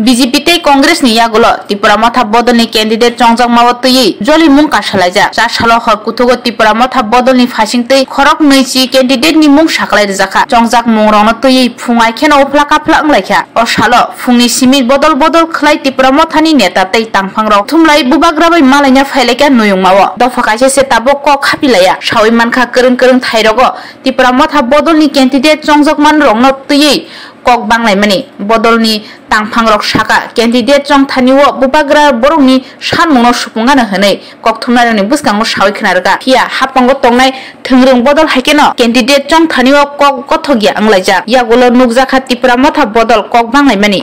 BJP ते कांग्रेस नि यागुलो त्रिपुरा मथा बदल नि कैंडिडेट चंगजक मावतई जलि मुं काशलाइजा जा सालो हर कुथुगो त्रिपुरा मथा बदल नि फासिंगतै खरक नैची कैंडिडेट नि मुं साखलाइ रजाखा चंगजक मुं रंनो तयै फुंगाइ खेनो उफ्ला काफ्ला अंलाइखा अ सालो फुंनि सिमिट बदल बदल खलाइ त्रिपुरा मथानि नेता तै तांफांराव थुमलाइ बुबाग्राबै मालाइना फाइलाइका नुयुंमावो दफा काइसे से ताबो क खापिलाया सावै मानखा करं करं थाइरगो त्रिपुरा मथा बदल नि कैंडिडेट चंगजक मान रंनो तयै कक बांगलाइ माने बदलनि तांफांरक साका कैंडिडेट जंग थानिवो बुबाग्रा बरंनि सानमुंनो सुफुंगानो हनै कक थुमनारनि बुसकांगो सावै खनारगा हिया हापांगो तंनाय थोंरों बदल हाइकेनो कैंडिडेट जंग थानिवो कक गथगिया अंलाइजा यागुलो नुगजाखा त्रिपुरा मथा बदल कक बांगलाइ माने